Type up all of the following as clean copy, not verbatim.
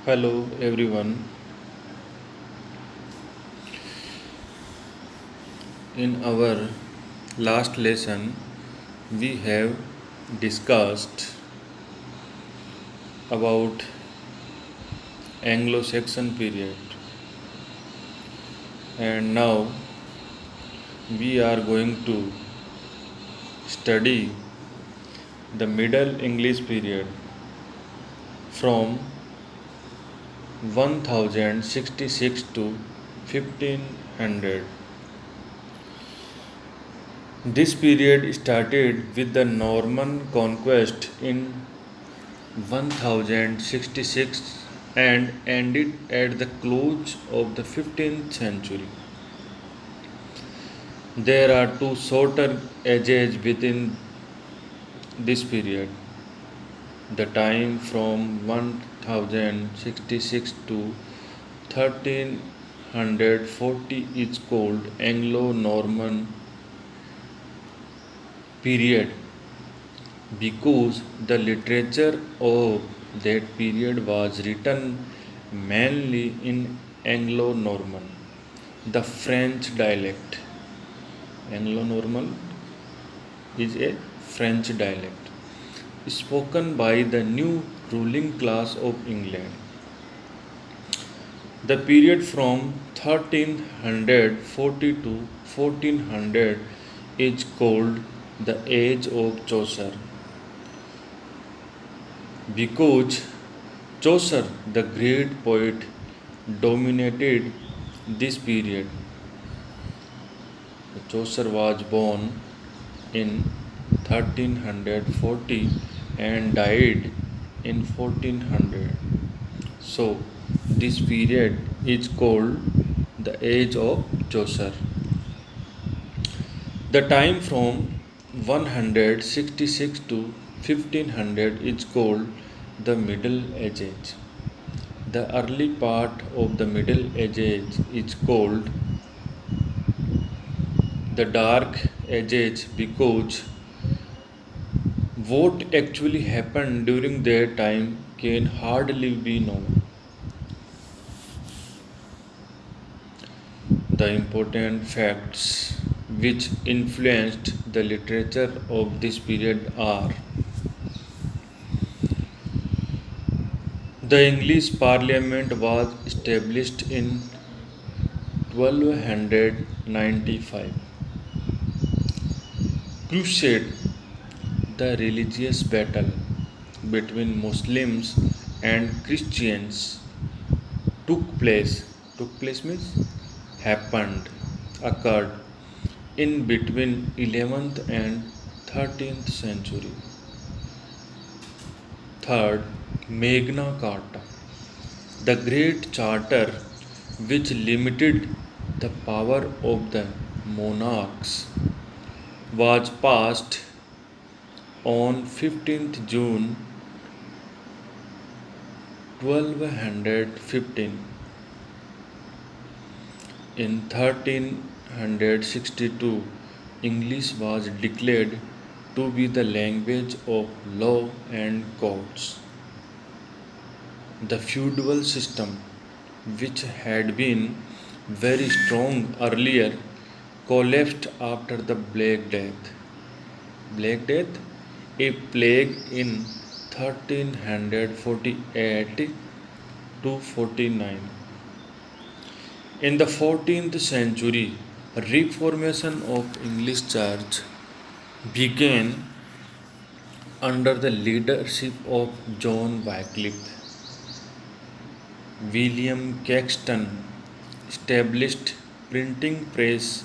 Hello everyone. In our last lesson, we have discussed about Anglo-Saxon period, and now we are going to study the Middle English period from 1066 to 1500. This period started with the Norman conquest in 1066 and ended at the close of the 15th century. There are two shorter ages within this period. The time from 1066 to 1340 is called Anglo Norman period because the literature of that period was written mainly in Anglo Norman, the French dialect. Anglo Norman is a French dialect spoken by the new ruling class of England. The period from 1340 to 1400 is called the Age of Chaucer because Chaucer, the great poet, dominated this period. Chaucer was born in 1340 and died in 1400. So, this period is called the Age of Chaucer. The time from 166 to 1500 is called the Middle Ages. The early part of the Middle Ages is called the Dark Ages because what actually happened during their time can hardly be known. The important facts which influenced the literature of this period are: the English Parliament was established in 1295. Crusade, the religious battle between Muslims and Christians, took place. Took place means happened, occurred in between 11th and 13th century. Third, Magna Carta, the Great Charter which limited the power of the monarchs, was passed on 15th June 1215. In 1362, English was declared to be the language of law and courts. The feudal system, which had been very strong earlier, collapsed after the Black Death. Black Death, a plague in 1348 to 49. In the 14th century, reformation of English church began under the leadership of John Wycliffe. William Caxton established printing press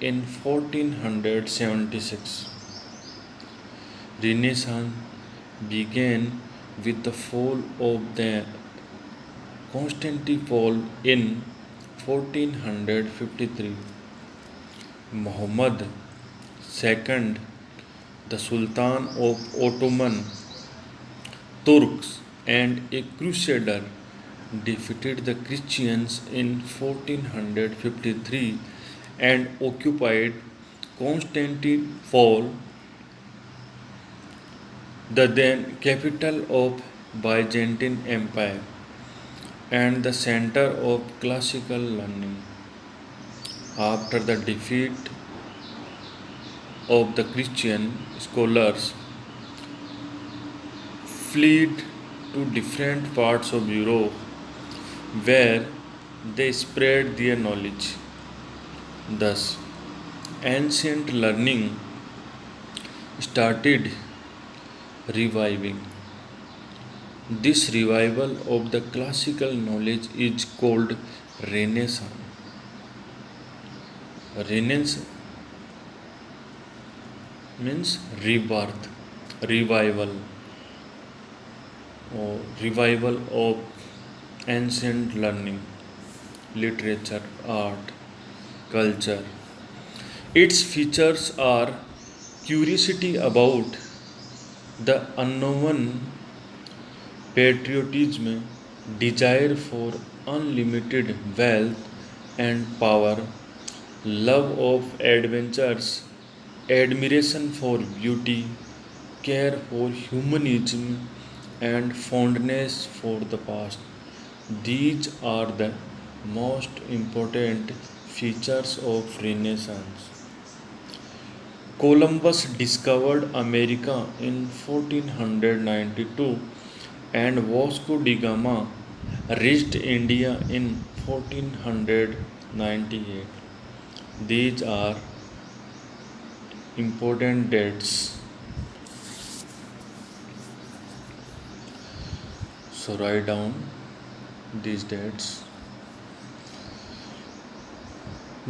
in 1476. Renaissance began with the fall of the Constantinople in 1453. Muhammad II, the Sultan of Ottoman Turks and a crusader, defeated the Christians in 1453 and occupied Constantinople, the then capital of Byzantine Empire. and the center of classical learning. After the defeat of the Christian, scholars fled to different parts of Europe where they spread their knowledge. Thus, ancient learning started reviving. This revival of the classical knowledge is called Renaissance. Renaissance means rebirth, revival, or revival of ancient learning, literature, art, culture. Its features are curiosity about the unknown, patriotism, desire for unlimited wealth and power, love of adventures, admiration for beauty, care for humanism, and fondness for the past. These are the most important features of Renaissance. Columbus discovered America in 1492 and Vasco da Gama reached India in 1498. These are important dates. So write down these dates.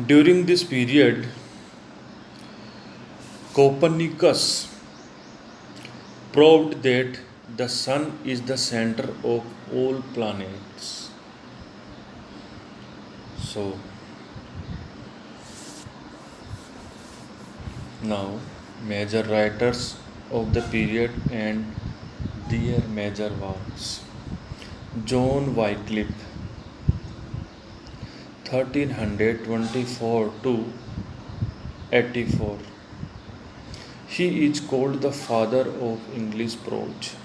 During this period, Copernicus proved that the sun is the center of all planets. So now major writers of the period and their major works. John Wycliffe 1324 to 84. He is called the father of English prose.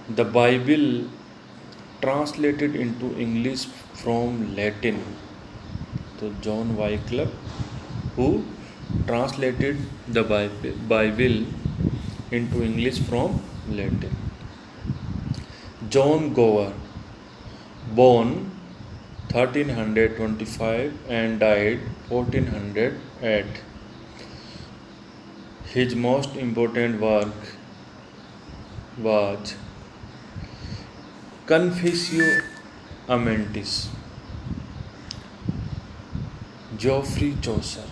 The Bible translated into English from Latin. So John Wycliffe, who translated the Bible into English from Latin. John Gower, born 1325 and died 1408. His most important work was Confessio Amantis. Geoffrey Chaucer.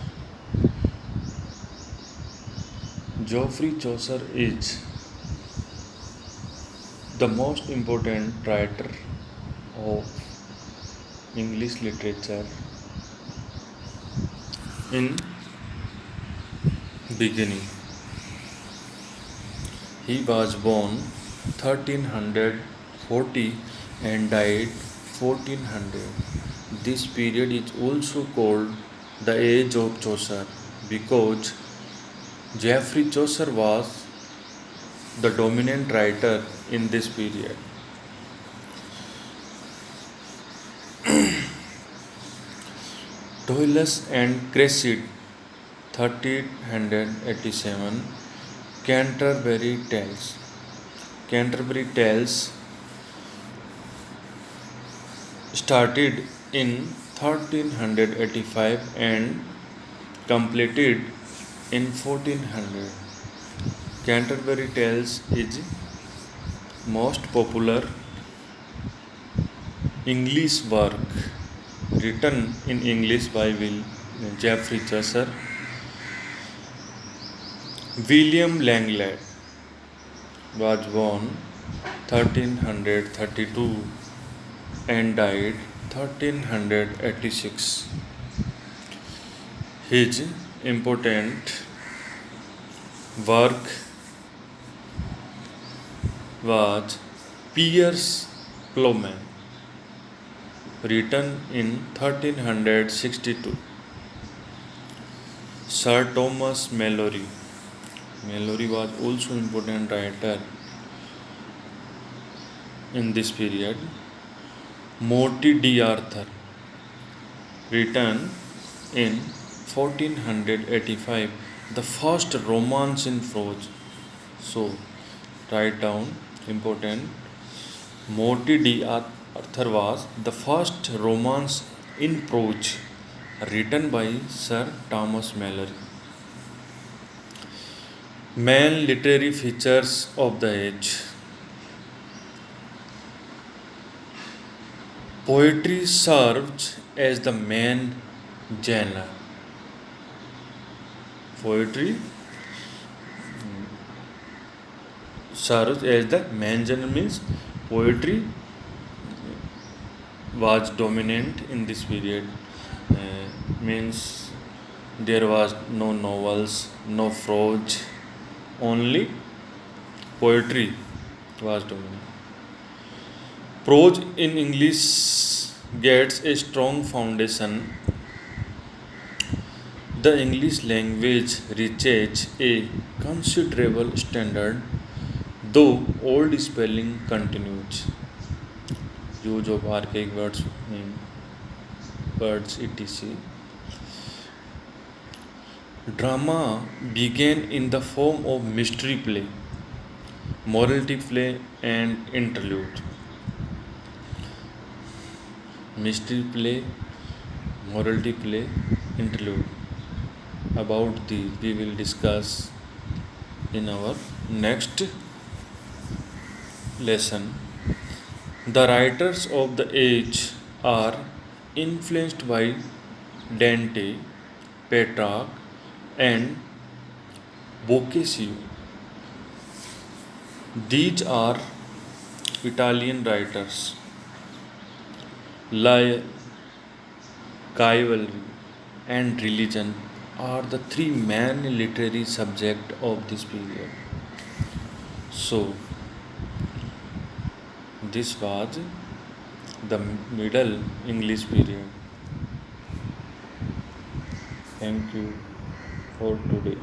Geoffrey Chaucer is the most important writer of English literature in beginning. He was born 1340 and died 1400. This period is also called the Age of Chaucer because Geoffrey Chaucer was the dominant writer in this period. Toulouse and Cresside 1387. Canterbury Tales. Canterbury Tales started in 1385 and completed in 1400. Canterbury Tales is most popular English work written in English by Geoffrey Chaucer. William Langland was born 1332 and died 1386. His important work was Piers Plowman, written in 1362. Sir Thomas Malory. Malory was also important writer. in this period. Morty D. Arthur, written in 1485, the first romance in prose. So, write down important. Morty D. Arthur was the first romance in prose written by Sir Thomas Malory. Main literary features of the age. Poetry serves as the main genre. Poetry serves as the main genre means poetry was dominant in this period. Means there was no novels, no prose, only poetry was dominant. Prose in English gets a strong foundation. The English language reaches a considerable standard, though old spelling continues. Use of archaic words etc. Drama began in the form of mystery play, morality play, and interlude. Mystery play, morality play, interlude. About these we will discuss in our next lesson. The writers of the age are influenced by Dante, Petrarch, and Boccaccio. These are Italian writers. Lie, chivalry, and religion are the three main literary subjects of this period. So, this was the Middle English period. Thank you for today.